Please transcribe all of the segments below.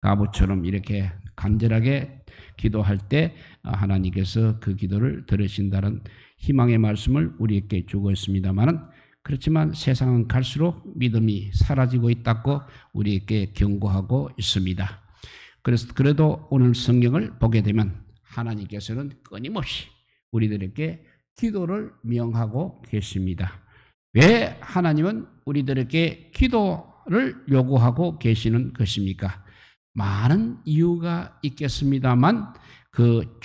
가부처럼 이렇게 간절하게 기도할 때 하나님께서 그 기도를 들으신다는 희망의 말씀을 우리에게 주고 있습니다만은, 그렇지만 세상은 갈수록 믿음이 사라지고 있다고 우리에게 경고하고 있습니다. 그래서 그래도 오늘 성경을 보게 되면 하나님께서는 끊임없이 우리들에게 기도를 명하고 계십니다. 왜 하나님은 우리들에게 기도를 요구하고 계시는 것입니까? 많은 이유가 있겠습니다만 그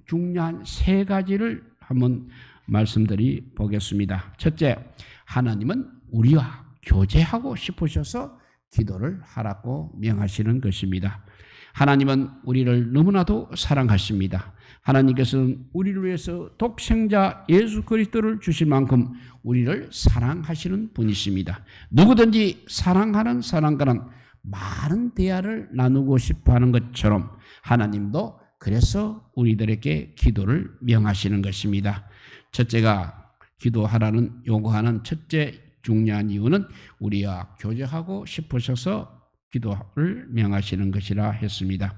중요한 세 가지를 한번 말씀드리 보겠습니다. 첫째, 하나님은 우리와 교제하고 싶으셔서 기도를 하라고 명하시는 것입니다. 하나님은 우리를 너무나도 사랑하십니다. 하나님께서는 우리를 위해서 독생자 예수 그리스도를 주실 만큼 우리를 사랑하시는 분이십니다. 누구든지 사랑하는 사람과는 많은 대화를 나누고 싶어하는 것처럼 하나님도 그래서 우리들에게 기도를 명하시는 것입니다. 첫째가 기도하라는 요구하는 첫째 중요한 이유는 우리와 교제하고 싶으셔서 기도를 명하시는 것이라 했습니다.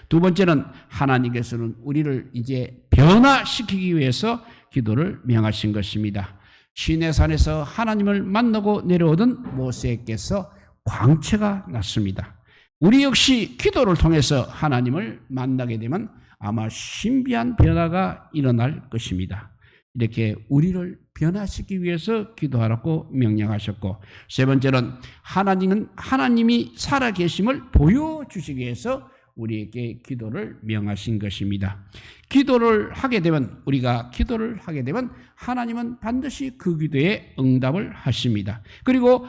두 번째는 하나님께서는 우리를 이제 변화시키기 위해서 기도를 명하신 것입니다. 시내산에서 하나님을 만나고 내려오던 모세께서 광채가 났습니다. 우리 역시 기도를 통해서 하나님을 만나게 되면 아마 신비한 변화가 일어날 것입니다. 이렇게 우리를 변화시키기 위해서 기도하라고 명령하셨고, 세 번째는 하나님은 하나님이 살아계심을 보여주시기 위해서 우리에게 기도를 명하신 것입니다. 우리가 기도를 하게 되면 하나님은 반드시 그 기도에 응답을 하십니다. 그리고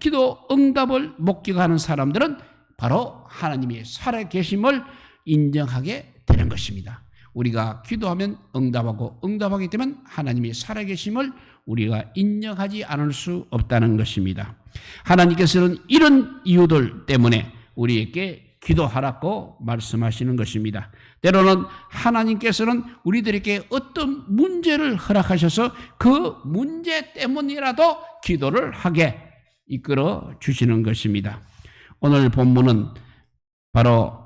기도 응답을 목격하는 사람들은 바로 하나님이 살아계심을 인정하게 되는 것입니다. 우리가 기도하면 응답하게 되면 하나님이 살아계심을 우리가 인정하지 않을 수 없다는 것입니다. 하나님께서는 이런 이유들 때문에 우리에게 기도하라고 말씀하시는 것입니다. 때로는 하나님께서는 우리들에게 어떤 문제를 허락하셔서 그 문제 때문이라도 기도를 하게 이끌어 주시는 것입니다. 오늘 본문은 바로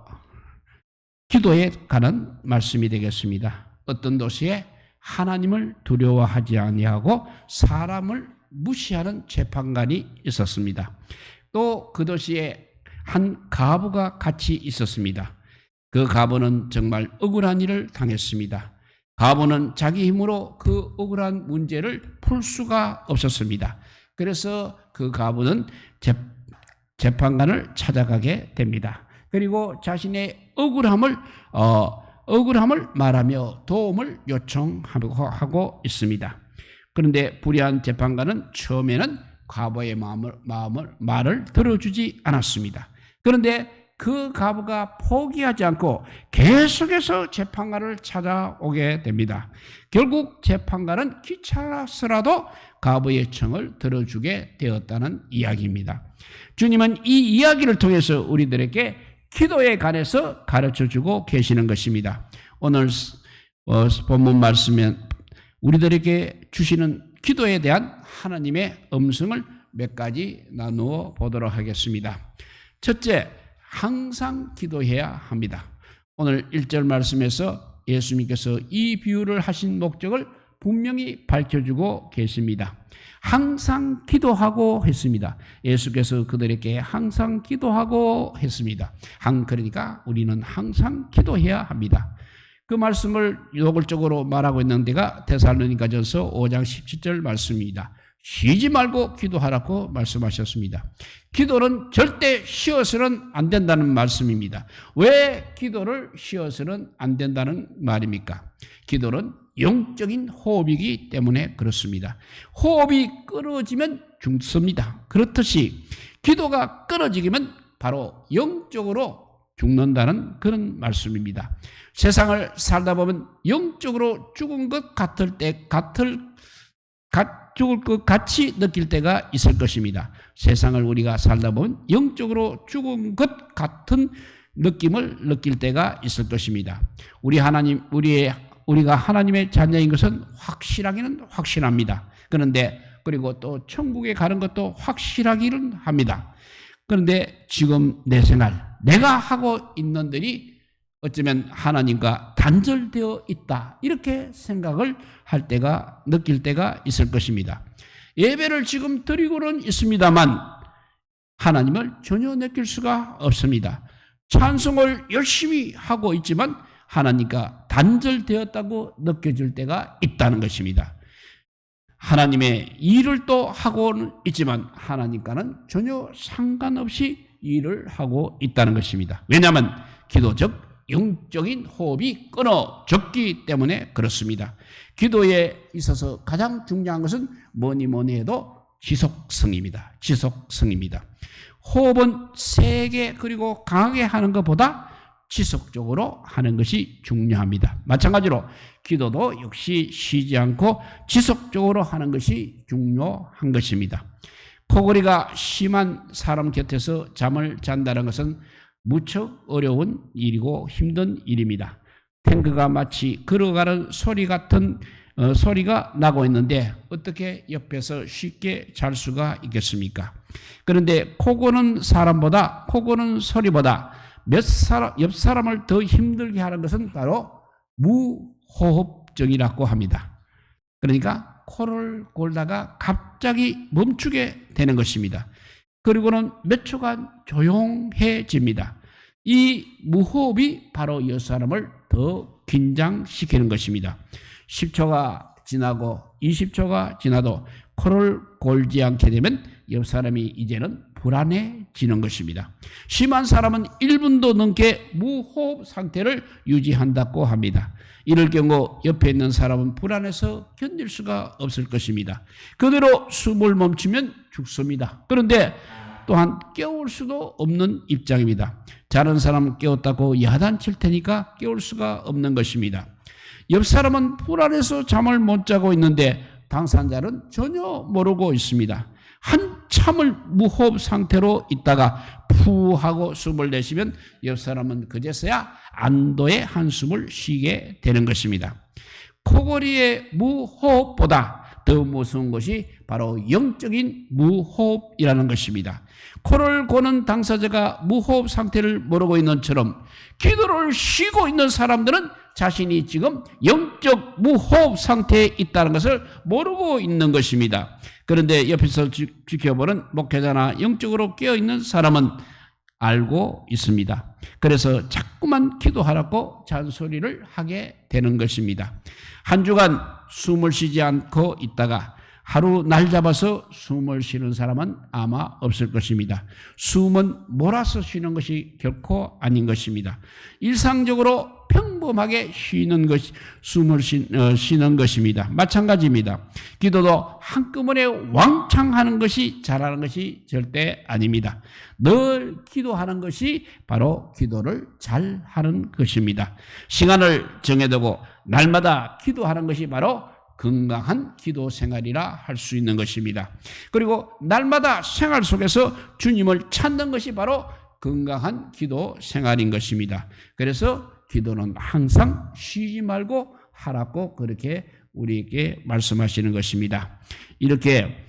기도에 관한 말씀이 되겠습니다. 어떤 도시에 하나님을 두려워하지 아니하고 사람을 무시하는 재판관이 있었습니다. 또 그 도시에 한 과부가 같이 있었습니다. 그 과부는 정말 억울한 일을 당했습니다. 과부는 자기 힘으로 그 억울한 문제를 풀 수가 없었습니다. 그래서 그 과부는 재판관을 찾아가게 됩니다. 그리고 자신의 억울함을 말하며 도움을 요청하고 있습니다. 그런데 불의한 재판관은 처음에는 과부의 말을 들어주지 않았습니다. 그런데 그 과부가 포기하지 않고 계속해서 재판관을 찾아오게 됩니다. 결국 재판관은 귀찮아서라도 과부의 청을 들어주게 되었다는 이야기입니다. 주님은 이 이야기를 통해서 우리들에게 기도에 관해서 가르쳐주고 계시는 것입니다. 오늘 본문 말씀은 우리들에게 주시는 기도에 대한 하나님의 음성을 몇 가지 나누어 보도록 하겠습니다. 첫째, 항상 기도해야 합니다. 오늘 1절 말씀에서 예수님께서 이 비유를 하신 목적을 분명히 밝혀주고 계십니다. 항상 기도하고 했습니다. 예수께서 그들에게 항상 기도하고 했습니다. 그러니까 우리는 항상 기도해야 합니다. 그 말씀을 노골적으로 말하고 있는 데가 데살로니가전서 5장 17절 말씀입니다. 쉬지 말고 기도하라고 말씀하셨습니다. 기도는 절대 쉬어서는 안 된다는 말씀입니다. 왜 기도를 쉬어서는 안 된다는 말입니까? 기도는 영적인 호흡이기 때문에 그렇습니다. 호흡이 끊어지면 죽습니다. 그렇듯이 기도가 끊어지면 바로 영적으로 죽는다는 그런 말씀입니다. 세상을 살다 보면 영적으로 죽은 것 죽을 것 같이 느낄 때가 있을 것입니다. 세상을 우리가 살다 보면 영적으로 죽은 것 같은 느낌을 느낄 때가 있을 것입니다. 우리가 하나님의 자녀인 것은 확실하기는 확실합니다. 그리고 또 천국에 가는 것도 확실하기는 합니다. 그런데 지금 내 생활, 내가 하고 있는 일이 어쩌면 하나님과 단절되어 있다. 이렇게 생각을 할 때가, 느낄 때가 있을 것입니다. 예배를 지금 드리고는 있습니다만 하나님을 전혀 느낄 수가 없습니다. 찬송을 열심히 하고 있지만 하나님과 단절되었다고 느껴질 때가 있다는 것입니다. 하나님의 일을 또 하고는 있지만 하나님과는 전혀 상관없이 일을 하고 있다는 것입니다. 왜냐하면 기도적 영적인 호흡이 끊어졌기 때문에 그렇습니다. 기도에 있어서 가장 중요한 것은 뭐니 해도 지속성입니다. 지속성입니다. 호흡은 세게 그리고 강하게 하는 것보다 지속적으로 하는 것이 중요합니다. 마찬가지로 기도도 역시 쉬지 않고 지속적으로 하는 것이 중요한 것입니다. 코골이가 심한 사람 곁에서 잠을 잔다는 것은 무척 어려운 일이고 힘든 일입니다. 탱크가 마치 걸어가는 소리 같은 소리가 나고 있는데 어떻게 옆에서 쉽게 잘 수가 있겠습니까? 그런데 코 고는 소리보다 옆 사람을 더 힘들게 하는 것은 바로 무호흡증이라고 합니다. 그러니까 코를 골다가 갑자기 멈추게 되는 것입니다. 그리고는 몇 초간 조용해집니다. 이 무호흡이 바로 옆 사람을 더 긴장시키는 것입니다. 10초가 지나고 20초가 지나도 코를 골지 않게 되면 옆 사람이 이제는 불안해지는 것입니다. 심한 사람은 1분도 넘게 무호흡 상태를 유지한다고 합니다. 이럴 경우 옆에 있는 사람은 불안해서 견딜 수가 없을 것입니다. 그대로 숨을 멈추면 죽습니다. 그런데 또한 깨울 수도 없는 입장입니다. 자는 사람은 깨웠다고 야단칠 테니까 깨울 수가 없는 것입니다. 옆 사람은 불안해서 잠을 못 자고 있는데 당사자는 전혀 모르고 있습니다. 한참을 무호흡 상태로 있다가 푸 하고 숨을 내쉬면 옆 사람은 그제서야 안도의 한숨을 쉬게 되는 것입니다. 코골이의 무호흡보다 더 무서운 것이 바로 영적인 무호흡이라는 것입니다. 코를 고는 당사자가 무호흡 상태를 모르고 있는 것처럼 기도를 쉬고 있는 사람들은 자신이 지금 영적 무호흡 상태에 있다는 것을 모르고 있는 것입니다. 그런데 옆에서 지켜보는 목회자나 영적으로 깨어있는 사람은 알고 있습니다. 그래서 자꾸만 기도하라고 잔소리를 하게 되는 것입니다. 한 주간 숨을 쉬지 않고 있다가 하루 날 잡아서 숨을 쉬는 사람은 아마 없을 것입니다. 숨은 몰아서 쉬는 것이 결코 아닌 것입니다. 일상적으로 평범하게 쉬는 것이 숨을 쉬는 것입니다. 마찬가지입니다. 기도도 한꺼번에 왕창 하는 것이 잘하는 것이 절대 아닙니다. 늘 기도하는 것이 바로 기도를 잘하는 것입니다. 시간을 정해두고 날마다 기도하는 것이 바로 건강한 기도 생활이라 할 수 있는 것입니다. 그리고 날마다 생활 속에서 주님을 찾는 것이 바로 건강한 기도 생활인 것입니다. 그래서 기도는 항상 쉬지 말고 하라고 그렇게 우리에게 말씀하시는 것입니다. 이렇게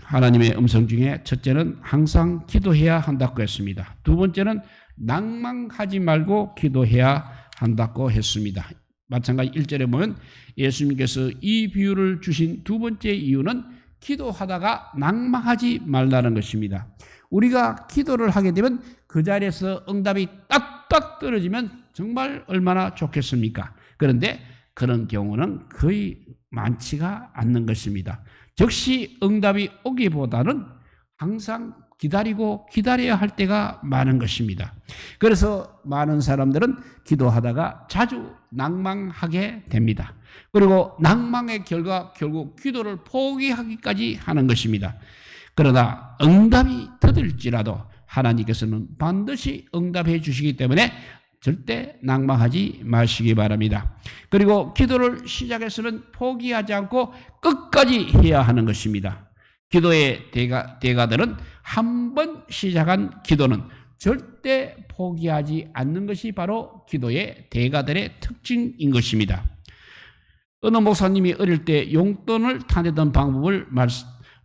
하나님의 음성 중에 첫째는 항상 기도해야 한다고 했습니다. 두 번째는 낭망하지 말고 기도해야 한다고 했습니다. 마찬가지 1절에 보면 예수님께서 이 비유를 주신 두 번째 이유는 기도하다가 낭망하지 말라는 것입니다. 우리가 기도를 하게 되면 그 자리에서 응답이 딱딱 떨어지면 정말 얼마나 좋겠습니까? 그런데 그런 경우는 거의 많지가 않는 것입니다. 즉시 응답이 오기보다는 항상 기다려야 할 때가 많은 것입니다. 그래서 많은 사람들은 기도하다가 자주 낭망하게 됩니다. 그리고 낭망의 결과 결국 기도를 포기하기까지 하는 것입니다. 그러나 응답이 더딜지라도 하나님께서는 반드시 응답해 주시기 때문에 절대 낭망하지 마시기 바랍니다. 그리고 기도를 시작해서는 포기하지 않고 끝까지 해야 하는 것입니다. 기도의 대가들은 한 번 시작한 기도는 절대 포기하지 않는 것이 바로 기도의 대가들의 특징인 것입니다. 어느 목사님이 어릴 때 용돈을 타내던 방법을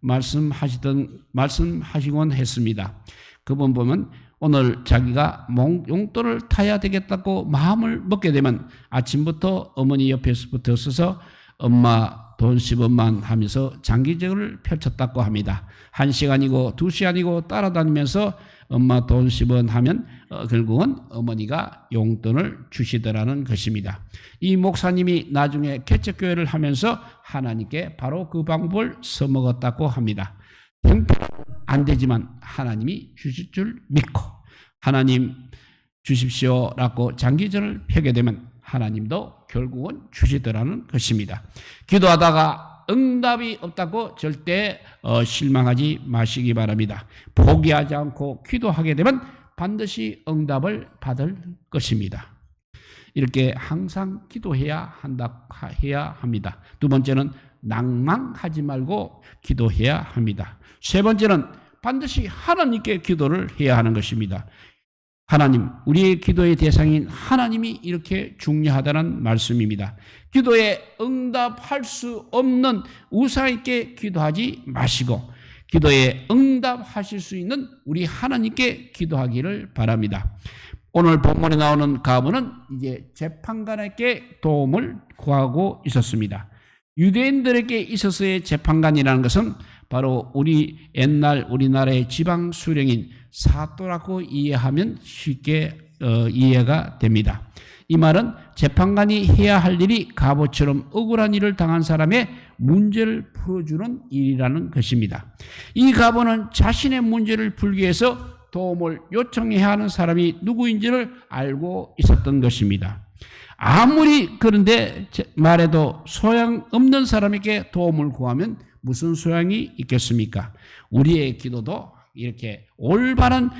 말씀하시곤 했습니다. 그분 보면 오늘 자기가 용돈을 타야 되겠다고 마음을 먹게 되면 아침부터 어머니 옆에서부터 서서 엄마 돈 10원만 하면서 장기적을 펼쳤다고 합니다. 1시간이고 2시간이고 따라다니면서 엄마 돈 10원 하면 결국은 어머니가 용돈을 주시더라는 것입니다. 이 목사님이 나중에 개척교회를 하면서 하나님께 바로 그 방법을 써먹었다고 합니다. 형편은 안 되지만 하나님이 주실 줄 믿고 하나님 주십시오라고 장기전을 펴게 되면 하나님도 결국은 주시더라는 것입니다. 기도하다가 응답이 없다고 절대 실망하지 마시기 바랍니다. 포기하지 않고 기도하게 되면 반드시 응답을 받을 것입니다. 이렇게 항상 기도해야 합니다. 두 번째는 낭망하지 말고 기도해야 합니다. 세 번째는 반드시 하나님께 기도를 해야 하는 것입니다. 하나님, 우리의 기도의 대상인 하나님이 이렇게 중요하다는 말씀입니다. 기도에 응답할 수 없는 우상에게 기도하지 마시고 기도에 응답하실 수 있는 우리 하나님께 기도하기를 바랍니다. 오늘 본문에 나오는 가문은 이제 재판관에게 도움을 구하고 있었습니다. 유대인들에게 있어서의 재판관이라는 것은 바로 옛날 우리나라의 지방 수령인 사또라고 이해하면 쉽게 이해가 됩니다. 이 말은 재판관이 해야 할 일이 갑옷처럼 억울한 일을 당한 사람의 문제를 풀어주는 일이라는 것입니다. 이 갑옷은 자신의 문제를 풀기 위해서 도움을 요청해야 하는 사람이 누구인지를 알고 있었던 것입니다. 아무리 그런데 말해도 소양없는 사람에게 도움을 구하면 무슨 소양이 있겠습니까? 우리의 기도도 이렇게 올바른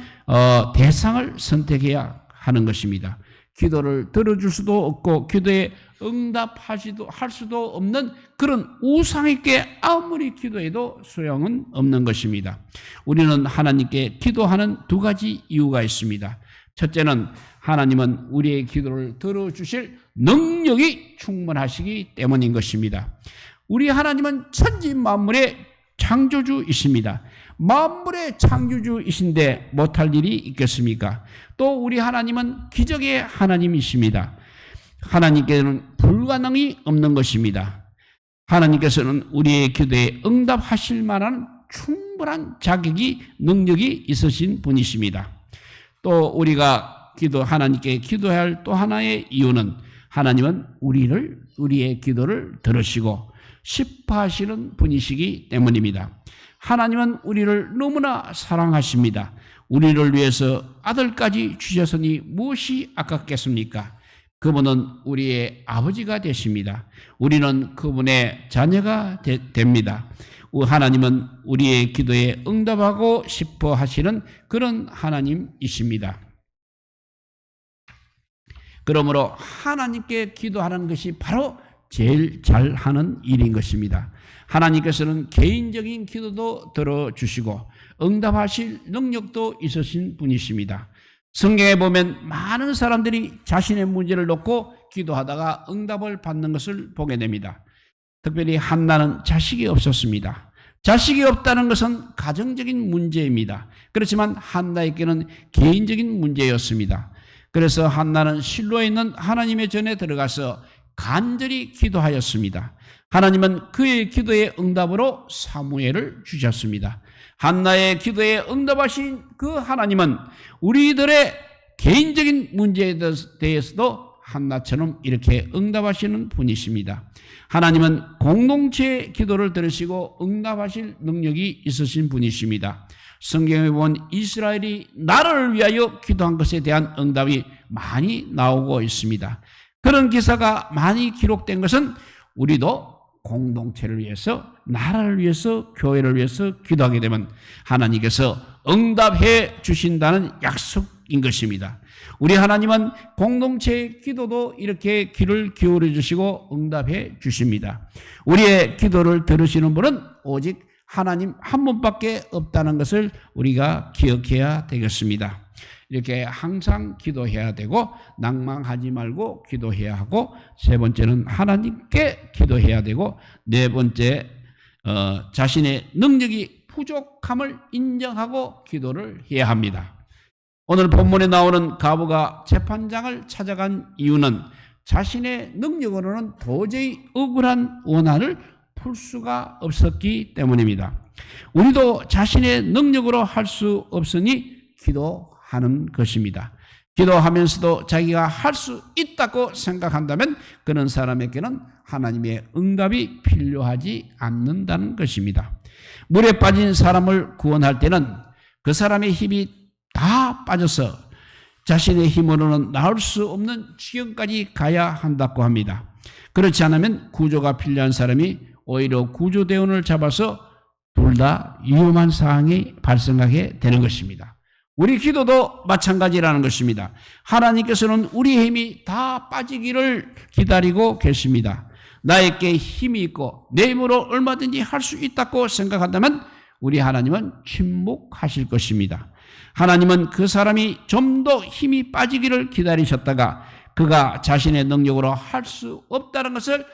대상을 선택해야 하는 것입니다. 기도를 들어줄 수도 없고 기도에 응답할 수도 없는 그런 우상에게 아무리 기도해도 소용은 없는 것입니다. 우리는 하나님께 기도하는 두 가지 이유가 있습니다. 첫째는 하나님은 우리의 기도를 들어주실 능력이 충분하시기 때문인 것입니다. 우리 하나님은 천지 만물의 창조주이십니다. 만물의 창조주이신데 못할 일이 있겠습니까? 또 우리 하나님은 기적의 하나님이십니다. 하나님께는 불가능이 없는 것입니다. 하나님께서는 우리의 기도에 응답하실 만한 충분한 자격이 능력이 있으신 분이십니다. 또 우리가 하나님께 기도해야 할 또 하나의 이유는 하나님은 우리의 기도를 들으시고 싶어하시는 분이시기 때문입니다. 하나님은 우리를 너무나 사랑하십니다. 우리를 위해서 아들까지 주셨으니 무엇이 아깝겠습니까? 그분은 우리의 아버지가 되십니다. 우리는 그분의 자녀가 됩니다. 하나님은 우리의 기도에 응답하고 싶어 하시는 그런 하나님이십니다. 그러므로 하나님께 기도하는 것이 바로 제일 잘하는 일인 것입니다. 하나님께서는 개인적인 기도도 들어주시고 응답하실 능력도 있으신 분이십니다. 성경에 보면 많은 사람들이 자신의 문제를 놓고 기도하다가 응답을 받는 것을 보게 됩니다. 특별히 한나는 자식이 없었습니다. 자식이 없다는 것은 가정적인 문제입니다. 그렇지만 한나에게는 개인적인 문제였습니다. 그래서 한나는 실로에 있는 하나님의 전에 들어가서 간절히 기도하였습니다. 하나님은 그의 기도의 응답으로 사무엘을 주셨습니다. 한나의 기도에 응답하신 그 하나님은 우리들의 개인적인 문제에 대해서도 한나처럼 이렇게 응답하시는 분이십니다. 하나님은 공동체의 기도를 들으시고 응답하실 능력이 있으신 분이십니다. 성경에 보면 이스라엘이 나라를 위하여 기도한 것에 대한 응답이 많이 나오고 있습니다. 그런 기사가 많이 기록된 것은 우리도 공동체를 위해서, 나라를 위해서, 교회를 위해서 기도하게 되면 하나님께서 응답해 주신다는 약속인 것입니다. 우리 하나님은 공동체의 기도도 이렇게 귀를 기울여 주시고 응답해 주십니다. 우리의 기도를 들으시는 분은 오직 하나님 한 분밖에 없다는 것을 우리가 기억해야 되겠습니다. 이렇게 항상 기도해야 되고 낭망하지 말고 기도해야 하고, 세 번째는 하나님께 기도해야 되고, 네 번째 자신의 능력이 부족함을 인정하고 기도를 해야 합니다. 오늘 본문에 나오는 가부가 재판장을 찾아간 이유는 자신의 능력으로는 도저히 억울한 원한을 풀 수가 없었기 때문입니다. 우리도 자신의 능력으로 할 수 없으니 기도하는 것입니다. 기도하면서도 자기가 할 수 있다고 생각한다면 그런 사람에게는 하나님의 응답이 필요하지 않는다는 것입니다. 물에 빠진 사람을 구원할 때는 그 사람의 힘이 다 빠져서 자신의 힘으로는 나올 수 없는 지경까지 가야 한다고 합니다. 그렇지 않으면 구조가 필요한 사람이 오히려 구조대원을 잡아서 둘 다 위험한 상황이 발생하게 되는 것입니다. 우리 기도도 마찬가지라는 것입니다. 하나님께서는 우리의 힘이 다 빠지기를 기다리고 계십니다. 나에게 힘이 있고 내 힘으로 얼마든지 할 수 있다고 생각한다면 우리 하나님은 침묵하실 것입니다. 하나님은 그 사람이 좀 더 힘이 빠지기를 기다리셨다가 그가 자신의 능력으로 할 수 없다는 것을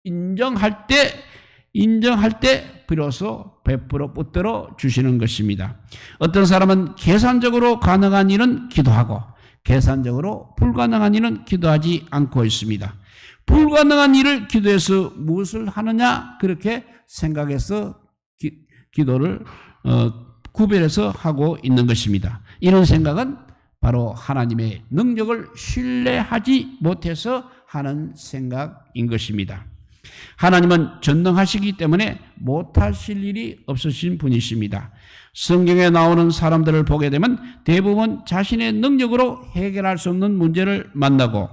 인정할 때 비로소 베풀어 붙들어 주시는 것입니다. 어떤 사람은 계산적으로 가능한 일은 기도하고 계산적으로 불가능한 일은 기도하지 않고 있습니다. 불가능한 일을 기도해서 무엇을 하느냐 그렇게 생각해서 기도를 구별해서 하고 있는 것입니다. 이런 생각은 바로 하나님의 능력을 신뢰하지 못해서 하는 생각인 것입니다. 하나님은 전능하시기 때문에 못하실 일이 없으신 분이십니다. 성경에 나오는 사람들을 보게 되면 대부분 자신의 능력으로 해결할 수 없는 문제를 만나고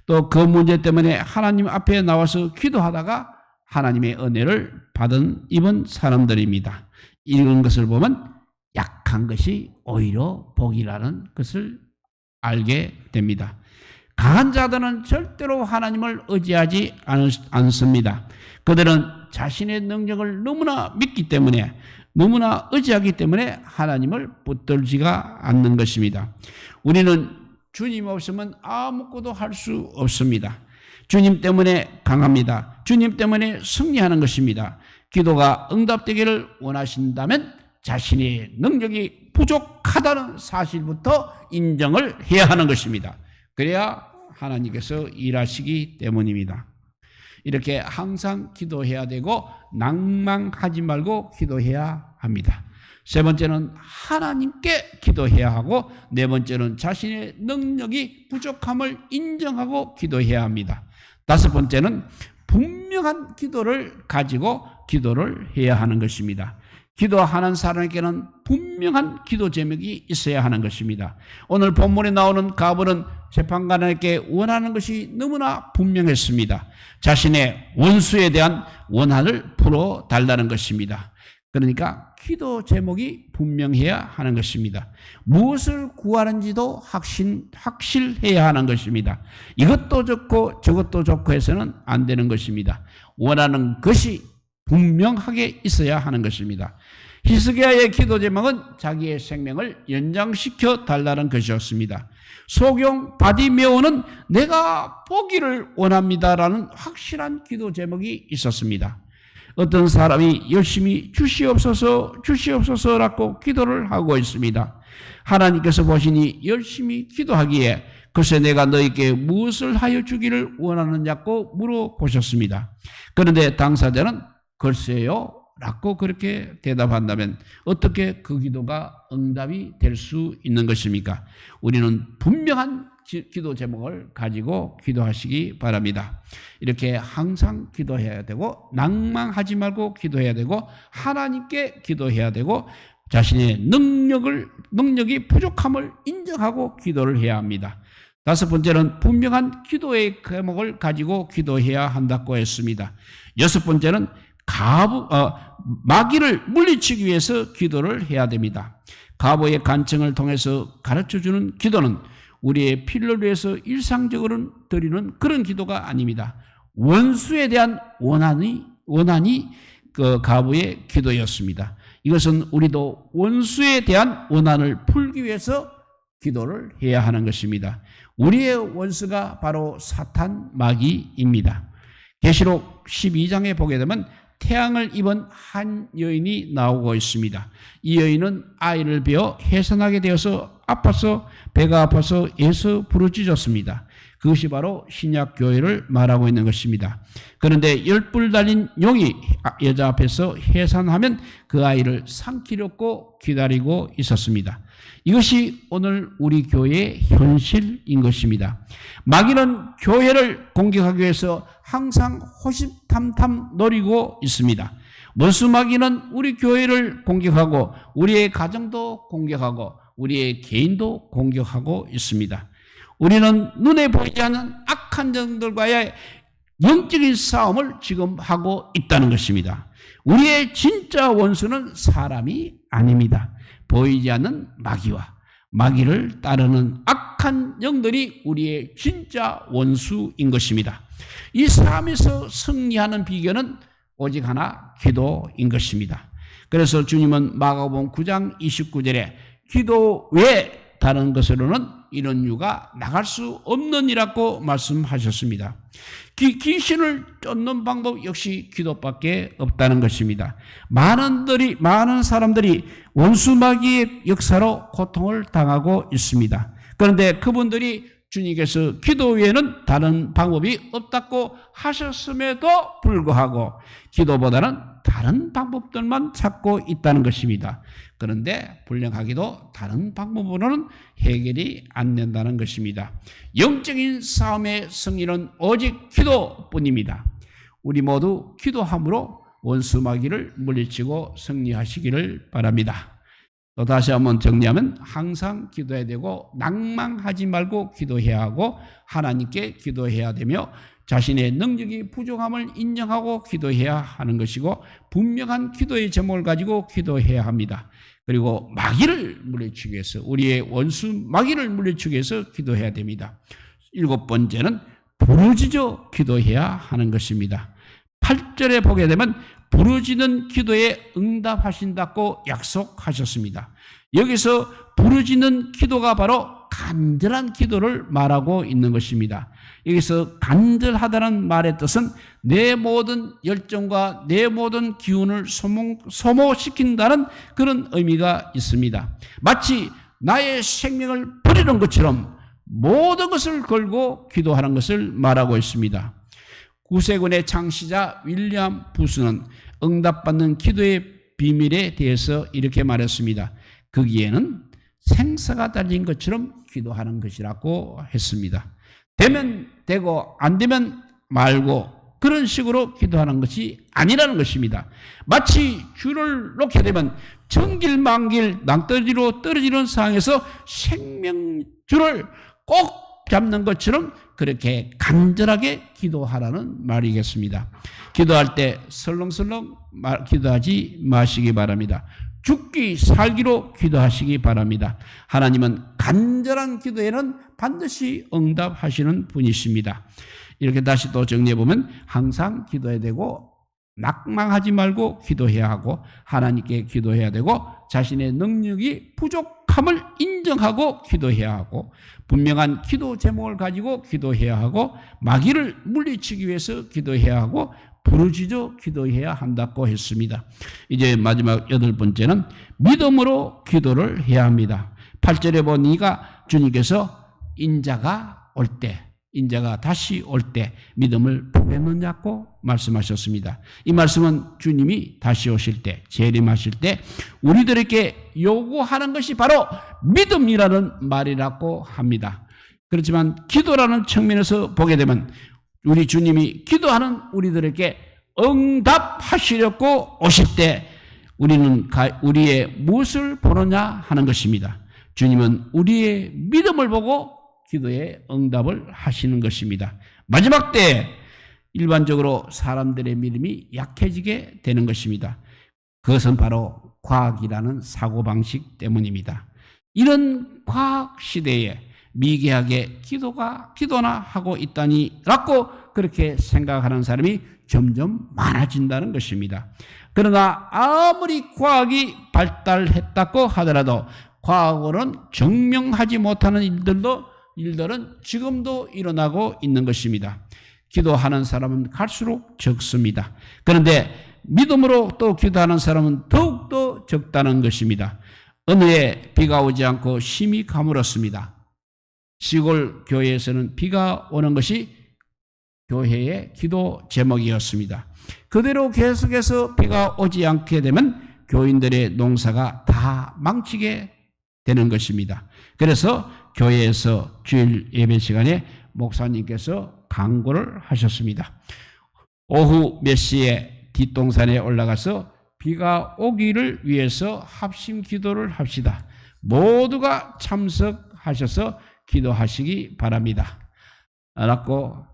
또 그 문제 때문에 하나님 앞에 나와서 기도하다가 하나님의 은혜를 입은 사람들입니다. 이런 것을 보면 약한 것이 오히려 복이라는 것을 알게 됩니다. 강한 자들은 절대로 하나님을 의지하지 않습니다. 그들은 자신의 능력을 너무나 믿기 때문에 너무나 의지하기 때문에 하나님을 붙들지가 않는 것입니다. 우리는 주님 없으면 아무것도 할 수 없습니다. 주님 때문에 강합니다. 주님 때문에 승리하는 것입니다. 기도가 응답되기를 원하신다면 자신의 능력이 부족하다는 사실부터 인정을 해야 하는 것입니다. 그래야 하나님께서 일하시기 때문입니다. 이렇게 항상 기도해야 되고 낭망하지 말고 기도해야 합니다. 세 번째는 하나님께 기도해야 하고 네 번째는 자신의 능력이 부족함을 인정하고 기도해야 합니다. 다섯 번째는 분명한 기도를 가지고 기도를 해야 하는 것입니다. 기도하는 사람에게는 분명한 기도 제목이 있어야 하는 것입니다. 오늘 본문에 나오는 가부는 재판관에게 원하는 것이 너무나 분명했습니다. 자신의 원수에 대한 원한을 풀어달라는 것입니다. 그러니까 기도 제목이 분명해야 하는 것입니다. 무엇을 구하는지도 확실해야 하는 것입니다. 이것도 좋고 저것도 좋고 해서는 안 되는 것입니다. 원하는 것이 분명하게 있어야 하는 것입니다. 히스기야의 기도 제목은 자기의 생명을 연장시켜 달라는 것이었습니다. 소경 바디메오는 내가 보기를 원합니다라는 확실한 기도 제목이 있었습니다. 어떤 사람이 열심히 주시옵소서라고 기도를 하고 있습니다. 하나님께서 보시니 열심히 기도하기에 글쎄 내가 너에게 무엇을 하여 주기를 원하느냐고 물어보셨습니다. 그런데 당사자는 글쎄요 라고 그렇게 대답한다면 어떻게 그 기도가 응답이 될 수 있는 것입니까? 우리는 분명한 기도 제목을 가지고 기도하시기 바랍니다. 이렇게 항상 기도해야 되고 낭망하지 말고 기도해야 되고 하나님께 기도해야 되고 자신의 능력이 부족함을 인정하고 기도를 해야 합니다. 다섯 번째는 분명한 기도의 제목을 가지고 기도해야 한다고 했습니다. 여섯 번째는 마귀를 물리치기 위해서 기도를 해야 됩니다. 가부의 간청을 통해서 가르쳐주는 기도는 우리의 필요를 위해서 일상적으로 드리는 그런 기도가 아닙니다. 원수에 대한 원한이 그 가부의 기도였습니다. 이것은 우리도 원수에 대한 원한을 풀기 위해서 기도를 해야 하는 것입니다. 우리의 원수가 바로 사탄 마귀입니다. 계시록 12장에 보게 되면 태양을 입은 한 여인이 나오고 있습니다. 이 여인은 아이를 베어 해산하게 되어서 배가 아파서 애서 부르짖었습니다. 그것이 바로 신약교회를 말하고 있는 것입니다. 그런데 10뿔 달린 용이 여자 앞에서 해산하면 그 아이를 삼키려고 기다리고 있었습니다. 이것이 오늘 우리 교회의 현실인 것입니다. 마귀는 교회를 공격하기 위해서 항상 호시탐탐 노리고 있습니다. 원수 마귀는 우리 교회를 공격하고 우리의 가정도 공격하고 우리의 개인도 공격하고 있습니다. 우리는 눈에 보이지 않는 악한 영들과의 영적인 싸움을 지금 하고 있다는 것입니다. 우리의 진짜 원수는 사람이 아닙니다. 보이지 않는 마귀와 마귀를 따르는 악한 영들이 우리의 진짜 원수인 것입니다. 이 싸움에서 승리하는 비결은 오직 하나, 기도인 것입니다. 그래서 주님은 마가복음 9장 29절에 기도 외에 다른 것으로는 이런 유가 나갈 수 없느니라고 말씀하셨습니다. 귀신을 쫓는 방법 역시 기도밖에 없다는 것입니다. 많은 사람들이 원수 마귀의 역사로 고통을 당하고 있습니다. 그런데 그분들이 주님께서 기도 외에는 다른 방법이 없다고 하셨음에도 불구하고 기도보다는 다른 방법들만 찾고 있다는 것입니다. 그런데 불행하게도 다른 방법으로는 해결이 안 된다는 것입니다. 영적인 싸움의 승리는 오직 기도뿐입니다. 우리 모두 기도함으로 원수 마귀를 물리치고 승리하시기를 바랍니다. 또 다시 한번 정리하면 항상 기도해야 되고 낭망하지 말고 기도해야 하고 하나님께 기도해야 되며 자신의 능력이 부족함을 인정하고 기도해야 하는 것이고 분명한 기도의 제목을 가지고 기도해야 합니다. 그리고 마귀를 물리치기 위해서 우리의 원수 마귀를 물리치기 위해서 기도해야 됩니다. 7번째는 부르짖어 기도해야 하는 것입니다. 8절에 보게 되면 부르짖는 기도에 응답하신다고 약속하셨습니다. 여기서 부르짖는 기도가 바로 간절한 기도를 말하고 있는 것입니다. 여기서 간절하다는 말의 뜻은 내 모든 열정과 내 모든 기운을 소모시킨다는 그런 의미가 있습니다. 마치 나의 생명을 버리는 것처럼 모든 것을 걸고 기도하는 것을 말하고 있습니다. 구세군의 창시자 윌리엄 부스는 응답받는 기도의 비밀에 대해서 이렇게 말했습니다. 거기에는 생사가 달린 것처럼 기도하는 것이라고 했습니다. 되면 되고 안 되면 말고 그런 식으로 기도하는 것이 아니라는 것입니다. 마치 줄을 놓게 되면 천길만길 낭떠러지로 떨어지는 상황에서 생명줄을 꼭 잡는 것처럼 그렇게 간절하게 기도하라는 말이겠습니다. 기도할 때 설렁설렁 기도하지 마시기 바랍니다. 죽기 살기로 기도하시기 바랍니다. 하나님은 간절한 기도에는 반드시 응답하시는 분이십니다. 이렇게 다시 또 정리해보면 항상 기도해야 되고 낙망하지 말고 기도해야 하고 하나님께 기도해야 되고 자신의 능력이 부족함을 인정하고 기도해야 하고 분명한 기도 제목을 가지고 기도해야 하고 마귀를 물리치기 위해서 기도해야 하고 부르짖어 기도해야 한다고 했습니다. 이제 마지막 8번째는 믿음으로 기도를 해야 합니다. 8절에 보니까 주님께서 인자가 다시 올 때 믿음을 보겠느냐고 말씀하셨습니다. 이 말씀은 주님이 다시 오실 때, 재림하실 때 우리들에게 요구하는 것이 바로 믿음이라는 말이라고 합니다. 그렇지만 기도라는 측면에서 보게 되면 우리 주님이 기도하는 우리들에게 응답하시려고 오실 때 우리는 우리의 무엇을 보느냐 하는 것입니다. 주님은 우리의 믿음을 보고 기도에 응답을 하시는 것입니다. 마지막 때 일반적으로 사람들의 믿음이 약해지게 되는 것입니다. 그것은 바로 과학이라는 사고방식 때문입니다. 이런 과학 시대에 미개하게 기도나 하고 있다니라고 그렇게 생각하는 사람이 점점 많아진다는 것입니다. 그러나 아무리 과학이 발달했다고 하더라도 과학으로는 증명하지 못하는 일들은 지금도 일어나고 있는 것입니다. 기도하는 사람은 갈수록 적습니다. 그런데 믿음으로 또 기도하는 사람은 더욱더 적다는 것입니다. 어느 해 비가 오지 않고 심히 가물었습니다. 시골 교회에서는 비가 오는 것이 교회의 기도 제목이었습니다. 그대로 계속해서 비가 오지 않게 되면 교인들의 농사가 다 망치게 되는 것입니다. 그래서 교회에서 주일 예배 시간에 목사님께서 강구를 하셨습니다. 오후 몇 시에 뒷동산에 올라가서 비가 오기를 위해서 합심 기도를 합시다. 모두가 참석하셔서 기도하시기 바랍니다. 라고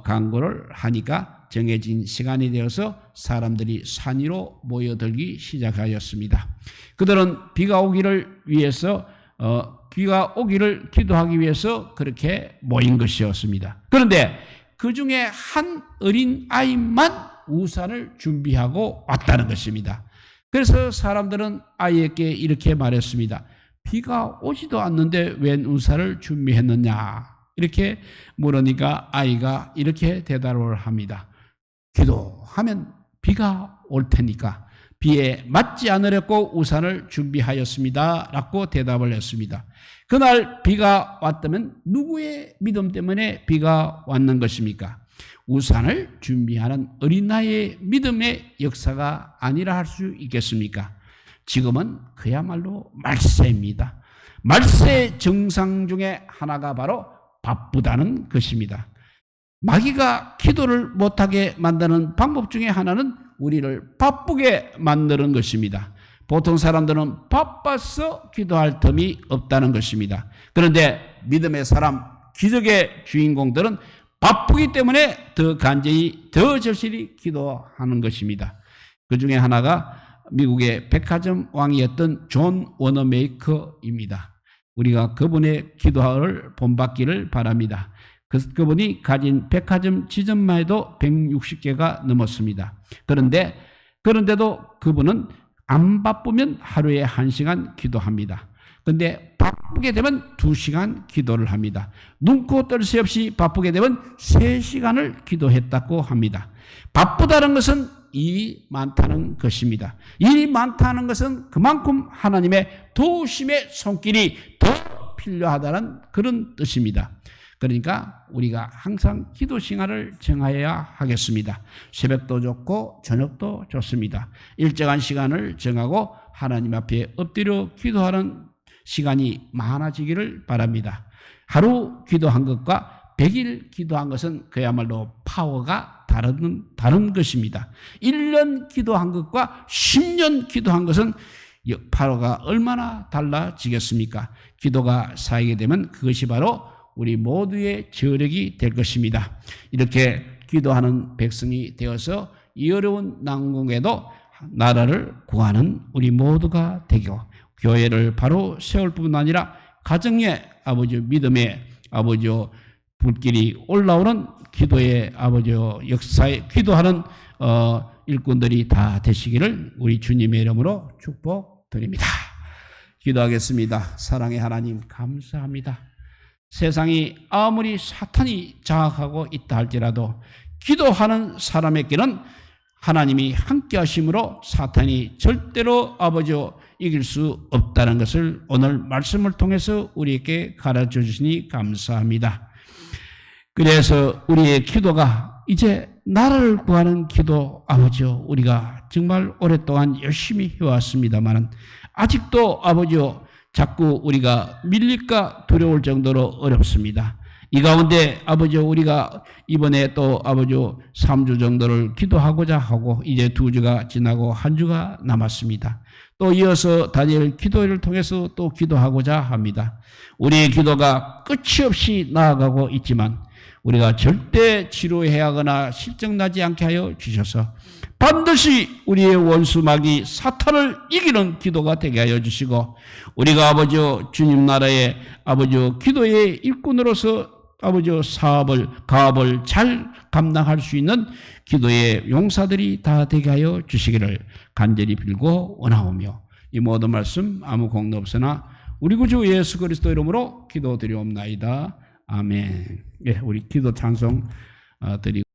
강구를 하니까 정해진 시간이 되어서 사람들이 산 위로 모여들기 시작하였습니다. 그들은 비가 오기를 위해서 비가 오기를 기도하기 위해서 그렇게 모인 것이었습니다. 그런데 그 중에 한 어린 아이만 우산을 준비하고 왔다는 것입니다. 그래서 사람들은 아이에게 이렇게 말했습니다. 비가 오지도 않는데 웬 우산을 준비했느냐? 이렇게 물으니까 아이가 이렇게 대답을 합니다. 기도하면 비가 올 테니까 비에 맞지 않으려고 우산을 준비하였습니다. 라고 대답을 했습니다. 그날 비가 왔다면 누구의 믿음 때문에 비가 왔는 것입니까? 우산을 준비하는 어린아이의 믿음의 역사가 아니라 할 수 있겠습니까? 지금은 그야말로 말세입니다. 말세의 정상 중에 하나가 바로 바쁘다는 것입니다. 마귀가 기도를 못하게 만드는 방법 중에 하나는 우리를 바쁘게 만드는 것입니다. 보통 사람들은 바빠서 기도할 틈이 없다는 것입니다. 그런데 믿음의 사람, 기적의 주인공들은 바쁘기 때문에 더 간절히, 더 절실히 기도하는 것입니다. 그 중에 하나가 미국의 백화점 왕이었던 존 워너메이커입니다. 우리가 그분의 기도를 본받기를 바랍니다. 그분이 가진 백화점 지점만 해도 160개가 넘었습니다. 그런데도 그분은 안 바쁘면 하루에 1시간 기도합니다. 그런데 바쁘게 되면 2시간 기도를 합니다. 눈코 뜰 새 없이 바쁘게 되면 3시간을 기도했다고 합니다. 바쁘다는 것은 일이 많다는 것입니다. 일이 많다는 것은 그만큼 하나님의 도우심의 손길이 더 필요하다는 그런 뜻입니다. 그러니까 우리가 항상 기도 시간을 정하여야 하겠습니다. 새벽도 좋고 저녁도 좋습니다. 일정한 시간을 정하고 하나님 앞에 엎드려 기도하는 시간이 많아지기를 바랍니다. 하루 기도한 것과 100일 기도한 것은 그야말로 파워가 다른 것입니다. 1년 기도한 것과 10년 기도한 것은 파워가 얼마나 달라지겠습니까? 기도가 쌓이게 되면 그것이 바로 우리 모두의 저력이 될 것입니다. 이렇게 기도하는 백성이 되어서 이 어려운 난국에도 나라를 구하는 우리 모두가 되고 교회를 바로 세울 뿐만 아니라 가정의 아버지 믿음의 아버지 불길이 올라오는 기도의 아버지 역사에 기도하는 일꾼들이 다 되시기를 우리 주님의 이름으로 축복드립니다. 기도하겠습니다. 사랑의 하나님 감사합니다. 세상이 아무리 사탄이 장악하고 있다 할지라도 기도하는 사람에게는 하나님이 함께 하심으로 사탄이 절대로 아버지여 이길 수 없다는 것을 오늘 말씀을 통해서 우리에게 가르쳐 주시니 감사합니다. 그래서 우리의 기도가 이제 나라를 구하는 기도 아버지여 우리가 정말 오랫동안 열심히 해왔습니다만 아직도 아버지여 자꾸 우리가 밀릴까 두려울 정도로 어렵습니다. 이 가운데 아버지 우리가 이번에 또 아버지 3주 정도를 기도하고자 하고 이제 2주가 지나고 1주가 남았습니다. 또 이어서 다니엘 기도회를 통해서 또 기도하고자 합니다. 우리의 기도가 끝이 없이 나아가고 있지만 우리가 절대 지루해야 하거나 실증나지 않게 하여 주셔서 반드시 우리의 원수 마귀 사탄을 이기는 기도가 되게 하여 주시고 우리가 아버지 주님 나라의 아버지 기도의 일꾼으로서 아버지 가업을 잘 감당할 수 있는 기도의 용사들이 다 되게 하여 주시기를 간절히 빌고 원하오며 이 모든 말씀 아무 공도 없으나 우리 구주 예수 그리스도 이름으로 기도드리옵나이다. 아멘. 예, 우리 기도 찬송 드리고